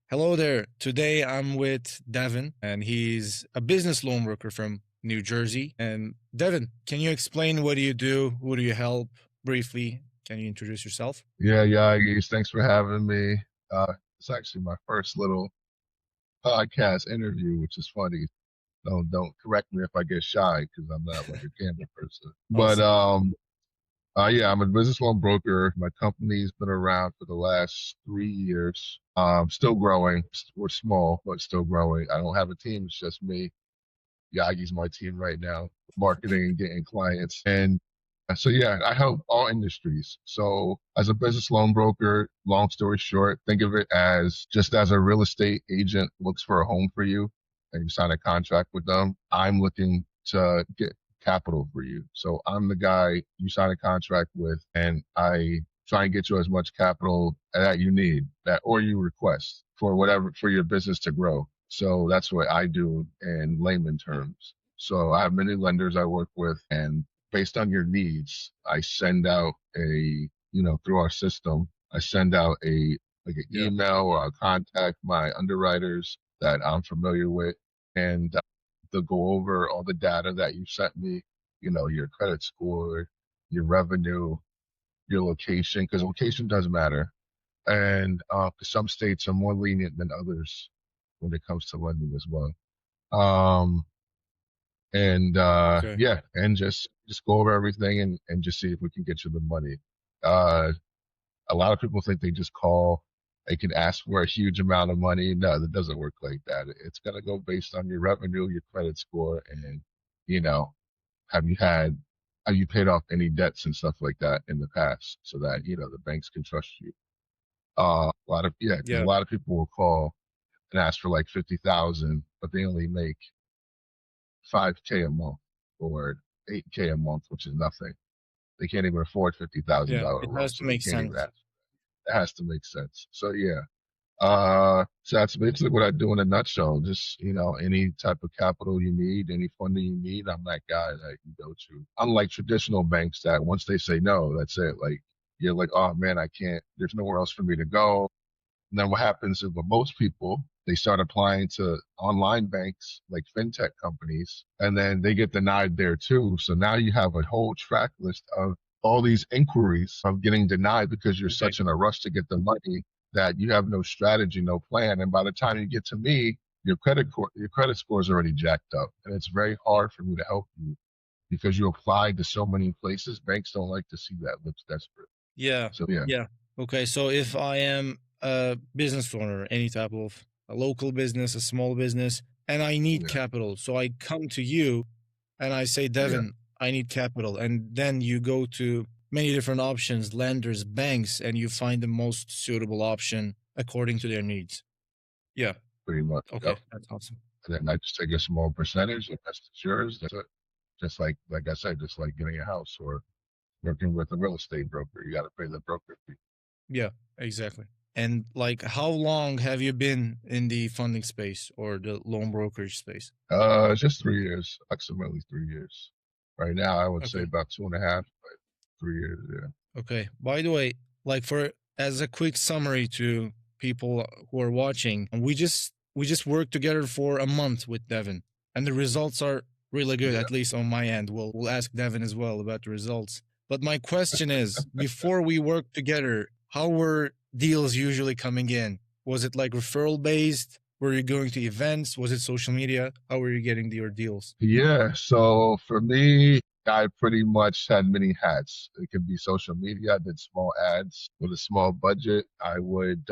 Hello there. Today I'm with Davin, and he's a business loan broker from New Jersey. And Davin, can you explain what do you do? Who do you help? Briefly, can you introduce yourself? Yeah, Geese. Thanks for having me. It's actually my first little podcast interview, which is funny. Don't correct me if I get shy because I'm not like a camera person. But Awesome. yeah, I'm a business loan broker. My company's been around for the last 3 years. Still growing. We're small, but still growing. I don't have a team. It's just me. Yagi's my team right now, marketing and getting clients. And so, yeah, I help all industries. So as a business loan broker, long story short, think of it as just as a real estate agent looks for a home for you and you sign a contract with them. I'm looking to get capital for you. So I'm the guy you sign a contract with and I try and get you as much capital that you need that or you request for whatever for your business to grow. So that's what I do in layman terms. So I have many lenders I work with and based on your needs, I send out through our system, I send out like an Yeah. email or I'll contact my underwriters that I'm familiar with and they'll go over all the data that you sent me, your credit score, your revenue, your location, because location does matter. And some states are more lenient than others when it comes to lending as well. Um, and Okay. yeah, and just go over everything and just see if we can get you the money. Uh, a lot of people think they just call, they can ask for a huge amount of money. No, that doesn't work like that. It's gonna go based on your revenue, your credit score, and you know, have you had have you paid off any debts and stuff like that in the past, so that the banks can trust you. Because a Yeah. lot of people will call and ask for like 50,000, but they only make 5K a month or 8K a month, which is nothing. They can't even afford fifty thousand Yeah. dollar It loan, has so to they make can't even sense. ask. It has to make sense. So yeah. So that's basically what I do in a nutshell. Just, any type of capital you need, any funding you need, I'm that guy that you go to. Unlike traditional banks that once they say no, that's it. Like, you're like, oh man, I can't, there's nowhere else for me to go. And then what happens is with most people, they start applying to online banks like fintech companies, and then they get denied there too. So now you have a whole track list of all these inquiries of getting denied because you're Okay. such in a rush to get the money that you have no strategy, no plan. And by the time you get to me, your credit score is already jacked up, and it's very hard for me to help you because you applied to so many places. Banks don't like to see that. Looks desperate. Yeah. So yeah, Yeah. Okay. So if I am a business owner, any type of a local business, a small business, and I need yeah, capital, so I come to you and I say, yeah. Devin, I need capital. And then you go to many different options, lenders, banks, and you find the most suitable option according to their needs. Yeah. Pretty much. Okay. Yep. That's awesome. And then I just take a small percentage, and that's yours. That's it. Just like I said, just like getting a house or working with a real estate broker. You got to pay the broker fee. Yeah, exactly. And like, how long have you been in the funding space or the loan brokerage space? It's just 3 years, approximately 3 years. Right now, I would say Okay. about two and a half, but 3 years. Yeah. Okay. By the way, like for as a quick summary to people who are watching, we just worked together for a month with Devin, and the results are really good. Yeah. At least on my end. We'll ask Devin as well about the results. But my question is, before we worked together, how were deals usually coming in? Was it like referral based? Were you going to events? Was it social media? How were you getting your deals? Yeah. So for me, I pretty much had many hats. It could be social media. I did small ads with a small budget. I would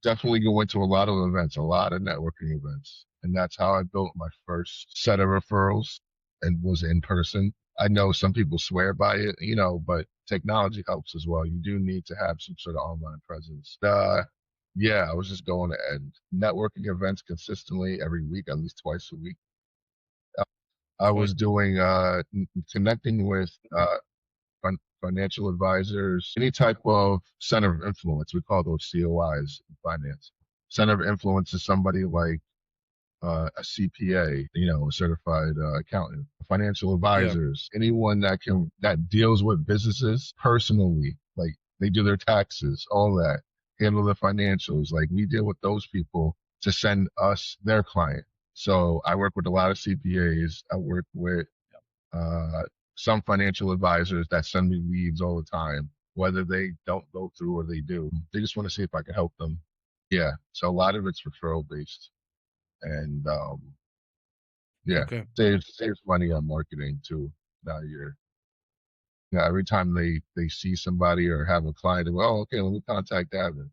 definitely go into a lot of events, a lot of networking events. And that's how I built my first set of referrals and was in person. I know some people swear by it, but technology helps as well. You do need to have some sort of online presence. Yeah, I was just going to and networking events consistently every week, at least twice a week. I Okay. was doing connecting with financial advisors, any type of center of influence. We call those COIs in finance. Center of influence is somebody like a CPA, a certified accountant, financial Yeah. advisors, anyone that deals with businesses personally, like they do their taxes, all that. handle the financials. Like we deal with those people to send us their client. So I work with a lot of CPAs. I work with uh, some financial advisors that send me leads all the time, whether they don't go through or they do. They just want to see if I can help them. Yeah. So a lot of it's referral based, and yeah, Okay. saves money on marketing too. Now you're yeah, every time they see somebody or have a client, they go, oh, okay, let me contact Davin and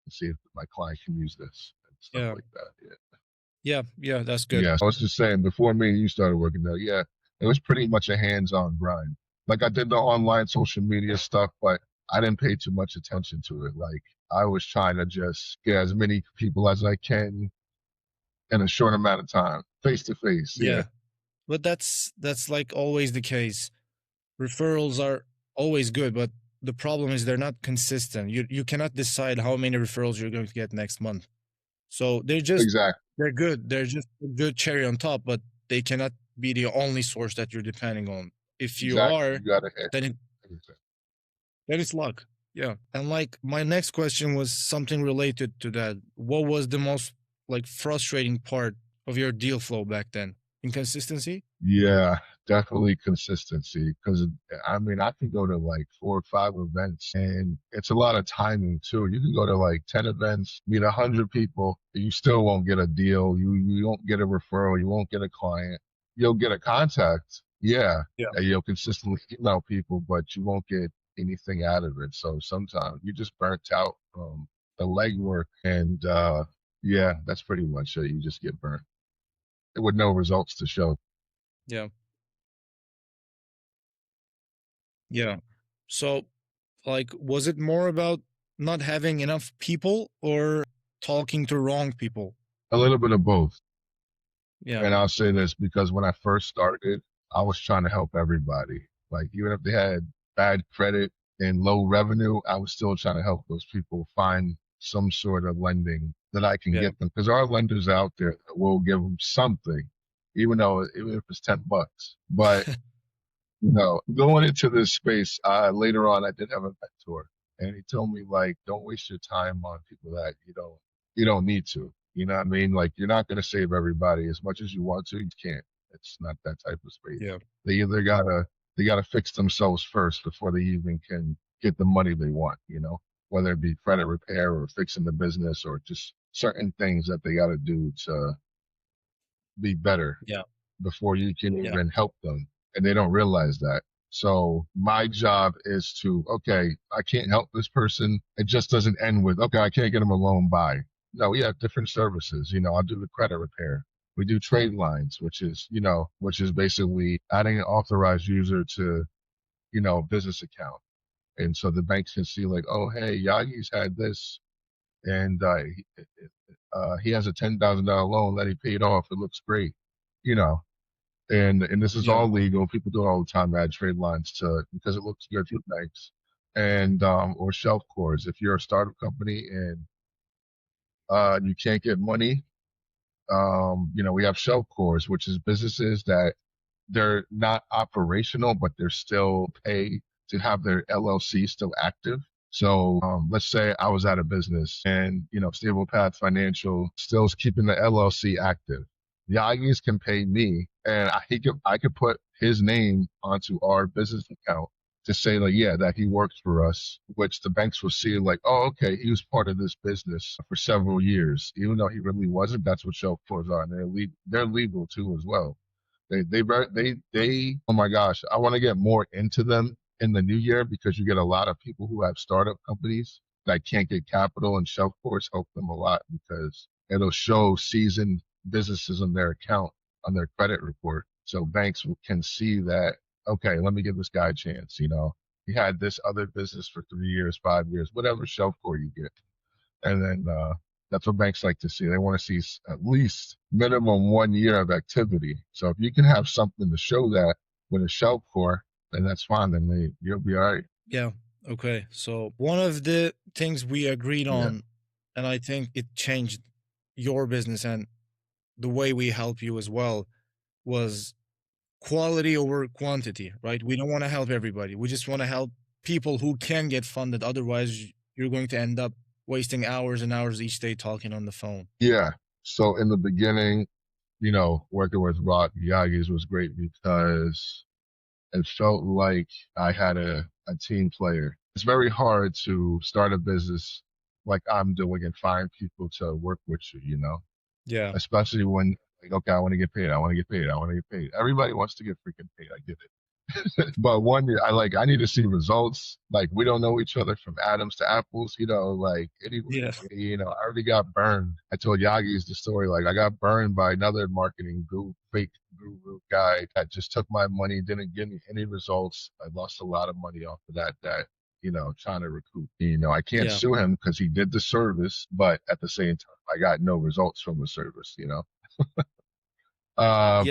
see if my client can use this and stuff Yeah. like that. Yeah. Yeah. Yeah. That's good. Yeah. So I was just saying before me and you started working there, yeah, it was pretty much a hands-on grind. Like I did the online social media stuff, but I didn't pay too much attention to it. Like I was trying to just get as many people as I can in a short amount of time, face to face. Yeah. Yeah. But that's like always the case. Referrals are always good, but the problem is they're not consistent. You cannot decide how many referrals you're going to get next month. So Exactly. they're good. They're just a good cherry on top, but they cannot be the only source that you're depending on. If you Exactly. are, You gotta hit then everything. it's luck. Yeah. And like my next question was something related to that. What was the most like frustrating part of your deal flow back then? Inconsistency? Yeah, definitely consistency. Because I mean, I can go to like 4 or 5 events, and it's a lot of timing too. You can go to like 10 events, meet 100 people, and you still won't get a deal. You won't get a referral. You won't get a client. You'll get a contact, yeah, Yeah. and you'll consistently email people, but you won't get anything out of it. So sometimes you just burnt out from the legwork, and yeah, that's pretty much it. You just get burnt with no results to show. Yeah. Yeah. So like was it more about not having enough people or talking to wrong people? A little bit of both. Yeah. And I'll say this because when I first started, I was trying to help everybody. Like even if they had bad credit and low revenue, I was still trying to help those people find some sort of lending that I can Yeah. get them. Because there are lenders out there that will give them something, even if it's $10. But going into this space, later on, I did have a mentor, and he told me like, don't waste your time on people that you don't need to. You know what I mean? Like, you're not going to save everybody as much as you want to. You can't. It's not that type of space. Yeah. They either gotta fix themselves first before they even can get the money they want. Whether it be credit repair or fixing the business or just certain things that they got to do to be better Yeah. before you can Yeah. even help them. And they don't realize that. So my job is to, okay, I can't help this person. It just doesn't end with, okay, I can't get them a loan. Bye. No, we have different services. I'll do the credit repair. We do trade lines, which is basically adding an authorized user to, business account. And so the banks can see like, oh, hey, Yagi's had this and he has a $10,000 loan that he paid off. It looks great. You know, and this is Yeah. all legal. People do it all the time. Add trade lines to because it looks good for banks and or shelf cores. If you're a startup company and you can't get money, we have shelf cores, which is businesses that they're not operational, but they're still pay to have their LLC still active. So let's say I was at a business and, Stable Path Financial still is keeping the LLC active. The Aggies can pay me and I could put his name onto our business account to say like, yeah, that he works for us, which the banks will see like, oh, okay, he was part of this business for several years, even though he really wasn't. That's what shelf cores are. And they're legal too as well. They oh my gosh, I want to get more into them in the new year because you get a lot of people who have startup companies that can't get capital, and shelf course help them a lot because it'll show seasoned businesses on their account on their credit report. So banks can see that, okay, let me give this guy a chance. He had this other business for 3 years, 5 years, whatever shelf core you get. And then that's what banks like to see. They want to see at least minimum 1 year of activity. So if you can have something to show that with a shelf core, then that's fine. Then you'll be all right. Yeah. Okay. So one of the things we agreed Yeah. on, and I think it changed your business and the way we help you as well, was quality over quantity, right? We don't want to help everybody. We just want to help people who can get funded. Otherwise, you're going to end up wasting hours and hours each day talking on the phone. Yeah. So in the beginning, working with Rock Yagis was great because it felt like I had a team player. It's very hard to start a business like I'm doing and find people to work with you, Yeah. especially when like, okay, I want to get paid. I want to get paid. I want to get paid. Everybody wants to get freaking paid. I get it. But one year, I need to see results. Like we don't know each other from atoms to apples, like anyway, Yeah. I already got burned. I told Yagi's the story. Like I got burned by another marketing fake guru guy that just took my money, didn't give me any results. I lost a lot of money off of that, trying to recoup. I can't Yeah. sue him because he did the service, but at the same time, I got no results from the service. Yeah.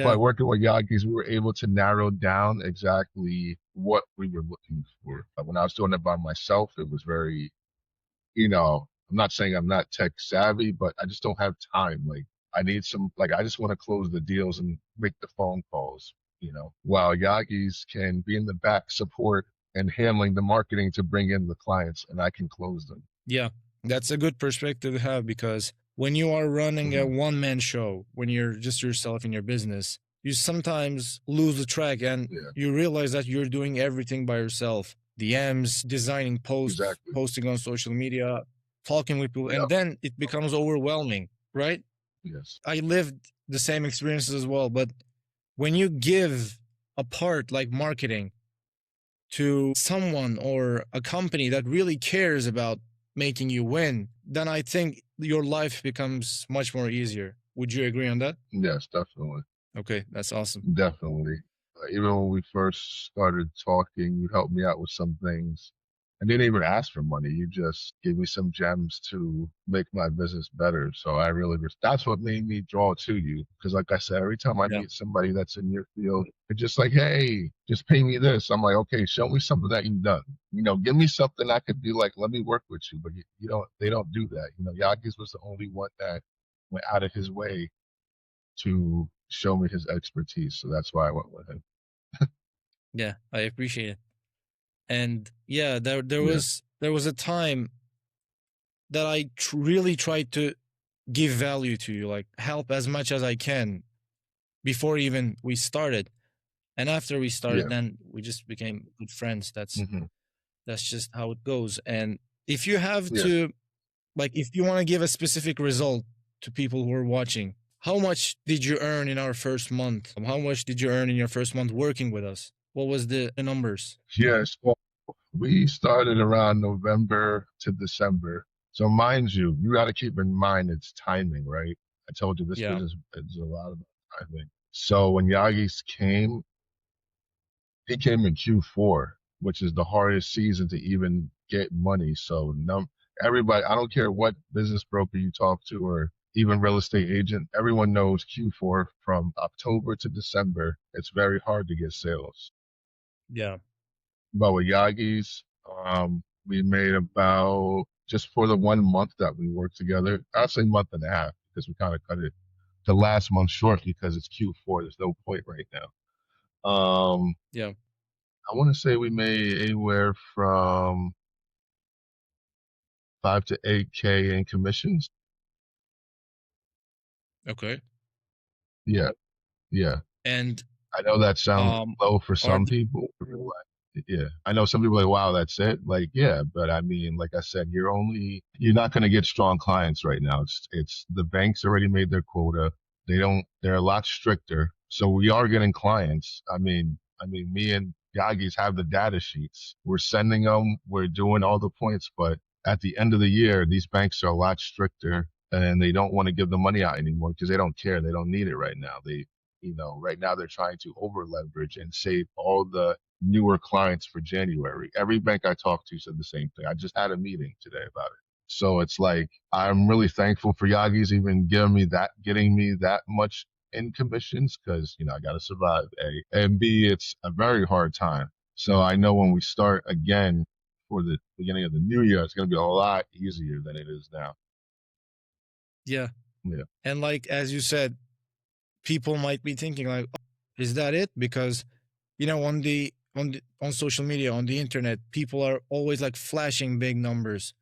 But working with Yagis, we were able to narrow down exactly what we were looking for. When I was doing it by myself, it was very, I'm not saying I'm not tech savvy, but I just don't have time. Like I need I just want to close the deals and make the phone calls, while Yagis can be in the back support and handling the marketing to bring in the clients and I can close them. Yeah. That's a good perspective to have because when you are running a Hmm. one man show, when you're just yourself in your business, you sometimes lose the track and Yeah, you realize that you're doing everything by yourself. DMs, designing posts, exactly. posting on social media, talking with people, Yeah. and then it becomes overwhelming, right? Yes. I lived the same experiences as well, but when you give a part like marketing to someone or a company that really cares about making you win, then I think your life becomes much more easier. Would you agree on that? Yes, definitely. Okay, that's awesome. Definitely. Even when we first started talking, you helped me out with some things. I didn't even ask for money. You just gave me some gems to make my business better. So that's what made me draw to you. Because like I said, every time I Yeah. meet somebody that's in your field, they're just like, hey, just pay me this. I'm like, okay, show me something that you've done. Give me something I could be like, let me work with you. But they don't do that. Yagis was the only one that went out of his way to show me his expertise. So that's why I went with him. Yeah, I appreciate it. And yeah, there Yeah. was there was a time that I really tried to give value to you, like help as much as I can before even we started. And after we started, Yeah. then we just became good friends. Hmm. That's just how it goes. And if you have Yeah. to, like, if you want to give a specific result to people who are watching, how much did you earn in our first month? How much did you earn in your first month working with us? What was the numbers? Yes. Well, we started around November to December. So mind you, you got to keep in mind it's timing, right? I told you this Yeah. business is a lot about timing. So when Yagis came, he came in Q4, which is the hardest season to even get money. So everybody, I don't care what business broker you talk to or even real estate agent, everyone knows Q4 from October to December. It's very hard to get sales. Yeah. But with Yagi's, we made about just for the 1 month that we worked together, I'd say month and a half because we kind of cut it the last month short because it's Q4. There's no point right now. Yeah. I want to say we made anywhere from 5 to 8K in commissions. Okay. Yeah, yeah. And I know that sounds um, low for are some people. Yeah, I know some people are like, wow, that's it. Like, yeah, but I mean, like I said, you're not going to get strong clients right now. It's the banks already made their quota. They're a lot stricter. So we are getting clients. I mean, me and Yagis have the data sheets. We're sending them. We're doing all the points, but at the end of the year, these banks are a lot stricter and they don't want to give the money out anymore because they don't care. They don't need it right now. Right now they're trying to over leverage and save all the newer clients for January. Every bank I talked to said the same thing. I just had a meeting today about it. So it's like I'm really thankful for Yagi's even getting me that much in commissions because I got to survive. A and B, it's a very hard time. So I know when we start again for the beginning of the new year, it's going to be a lot easier than it is now. yeah. Yeah. And like as you said, people might be thinking like, oh, is that it? Because on social media, on the internet, people are always like flashing big numbers.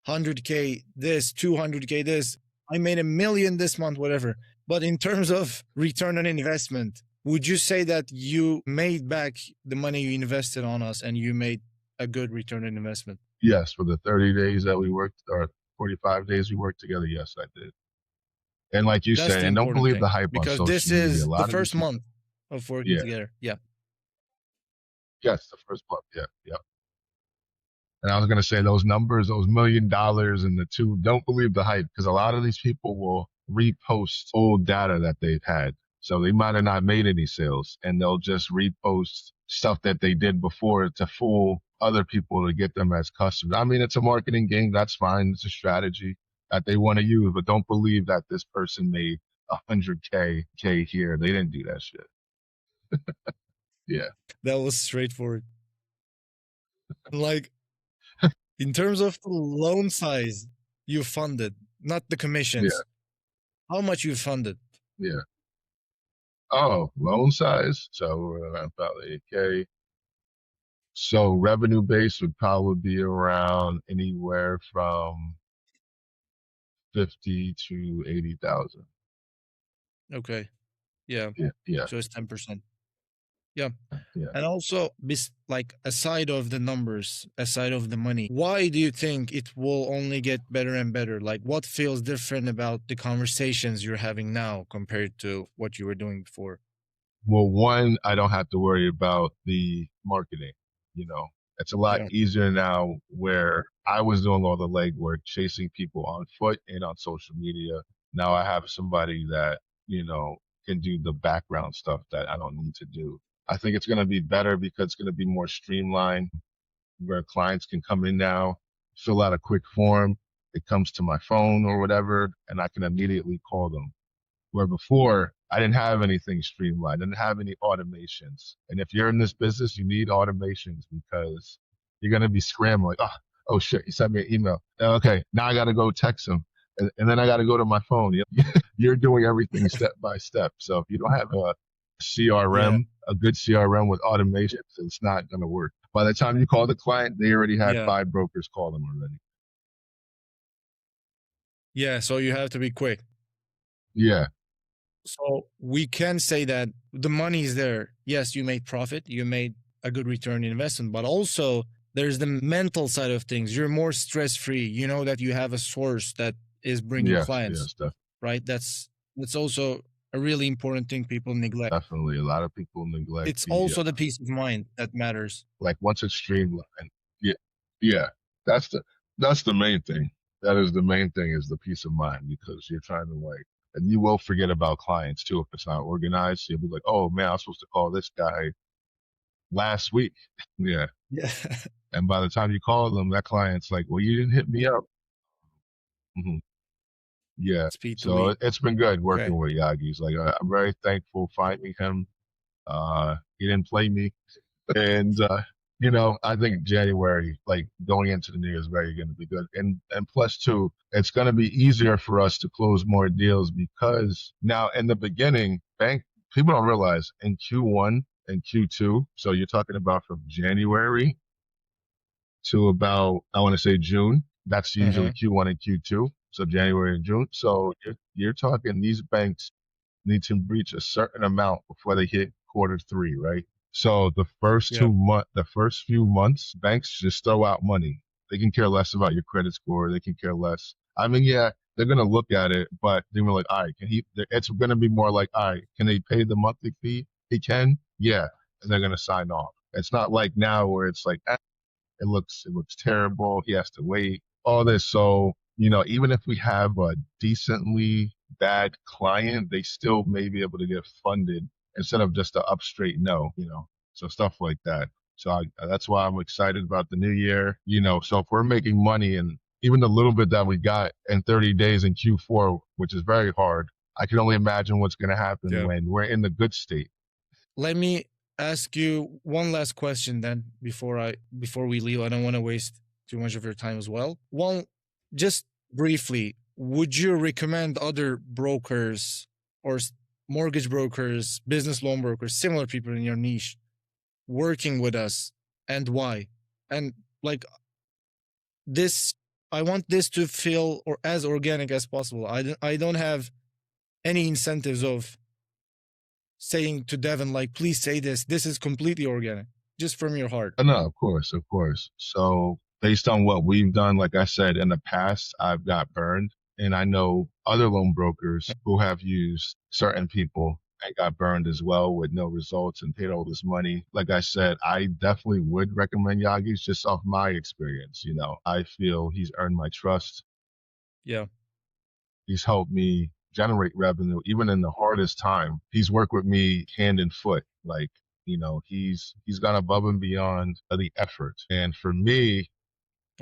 100K this, 200K this, I made $1 million this month, whatever. But in terms of return on investment, would you say that you made back the money you invested on us and you made a good return on investment? Yes, for the 30 days that we worked, or 45 days we worked together, yes, I did. And like you That's say, the and don't important believe the thing, hype on because this social media. A is the lot of these first people, month of working yeah, together. Yeah. yes, the first month, yeah, yeah. And I was going to say those numbers, those $1 million and the two, don't believe the hype, because a lot of these people will repost old data that they've had. So they might have not made any sales, and they'll just repost stuff that they did before to fool other people to get them as customers. I mean, it's a marketing game. That's fine. It's a strategy that they want to use, but don't believe that this person made 100K here. They didn't do that shit. Yeah. That was straightforward. Like, in terms of the loan size you funded, not the Yeah. commissions, how much you funded? Yeah. Oh, loan size. So about 8K. So revenue base would probably be around anywhere from 50 to 80,000. Okay. Yeah. Yeah, yeah, So it's 10%. Yeah. yeah. And also, like, aside of the numbers, aside of the money, why do you think it will only get better and better? Like, what feels different about the conversations you're having now compared to what you were doing before? Well, one, I don't have to worry about the marketing. It's a lot Yeah. easier now where I was doing all the legwork, chasing people on foot and on social media. Now I have somebody that, can do the background stuff that I don't need to do. I think it's going to be better because it's going to be more streamlined where clients can come in now, fill out a quick form. It comes to my phone or whatever, and I can immediately call them. Where before I didn't have anything streamlined, I didn't have any automations. And if you're in this business, you need automations because you're going to be scrambling. Oh shit, he sent me an email. Okay, now I got to go text him. And then I got to go to my phone. You're doing everything step by step. So if you don't have a Yeah. CRM, a good CRM with automations, it's not going to work. By the time you call the client, they already had Yeah. 5 brokers call them already. Yeah. So you have to be quick. Yeah, So we can say that the money is there. Yes, you made profit, you made a good return in investment, but also there's the mental side of things. You're more stress free. You know that you have a source that is bringing yes, clients, yes, right? That's also a really important thing people neglect. definitely. A lot of people neglect It's the also the peace of mind that matters. like once it's streamlined. Yeah, yeah, that's the main thing. That is the main thing, is the peace of mind, because you're trying to like, and you will forget about clients too if it's not organized. You'll be like, oh man, I was supposed to call this guy last week. Yeah, Yeah. and by the time you call them, that client's like, well, you didn't hit me up. Hmm. Yeah, Speed to so lead. it's been good Okay. working with Yagi's. Like I'm very thankful finding him. He didn't play me. And I think January, like going into the new year, is very going to be good. And plus two, it's going to be easier for us to close more deals, because now in the beginning, bank people don't realize in Q1 and Q2. So you're talking about from January to about, I want to say, June. That's usually Uh-huh. Q1 and Q2. So January and June. So you're talking, these banks need to reach a certain amount before they hit quarter 3, right? So Yeah. the first few months, banks just throw out money. They can care less about your credit score. They can care less. I mean, yeah, they're gonna look at it, but they're like, all right, can he? It's gonna be more like, all right, can they pay the monthly fee? He can, yeah, and they're gonna sign off. It's not like now where it's like, it looks terrible. He has to wait. All this. So, even if we have a decently bad client, they still may be able to get funded instead of just a up straight no. So stuff like that. So that's why I'm excited about the new year. So if we're making money, and even the little bit that we got in 30 days in Q4, which is very hard, I can only imagine what's going to happen Yeah. when we're in the good state. Let me ask you one last question then before we leave. I don't want to waste too much of your time as well. One, just briefly, would you recommend other brokers or mortgage brokers, business loan brokers, similar people in your niche working with us, and why? And like, this I want this to feel or as organic as possible. I don't have any incentives of saying to Davin, like, please say this. This is completely organic, just from your heart. No, of course, of course. So based on what we've done, like I said, in the past, I've got burned, and I know other loan brokers who have used certain people and got burned as well with no results and paid all this money. Like I said, I definitely would recommend Yagi's just off my experience. You know, I feel he's earned my trust. Yeah. He's helped me generate revenue even in the hardest time. He's worked with me hand and foot. Like, you know, he's gone above and beyond the effort. And for me,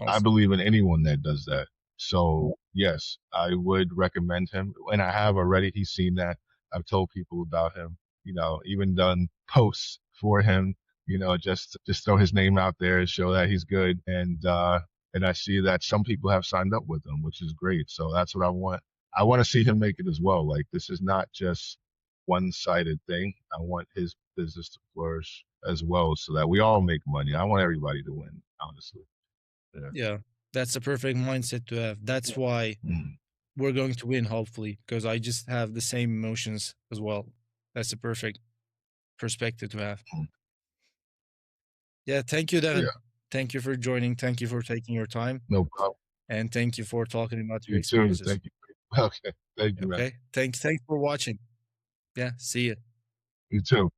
I Awesome. believe in anyone that does that. So yes, I would recommend him. And I have already. He's seen that. I've told people about him, you know, even done posts for him, you know, just throw his name out there and show that he's good. And I see that some people have signed up with him, which is great. So that's what I want. I want to see him make it as well. Like this is not just one-sided thing. I want his business to flourish as well so that we all make money. I want everybody to win, honestly. Yeah. Yeah. That's the perfect mindset to have. That's why Mm. we're going to win, hopefully, because I just have the same emotions as well. That's the perfect perspective to have. Mm. Yeah. Thank you, Devin. Yeah, Thank you for joining. Thank you for taking your time. no problem. And thank you for talking about your You too. experiences. Thank you. Okay. Thank you, man. Okay. Thanks for watching. Yeah. See you. You too.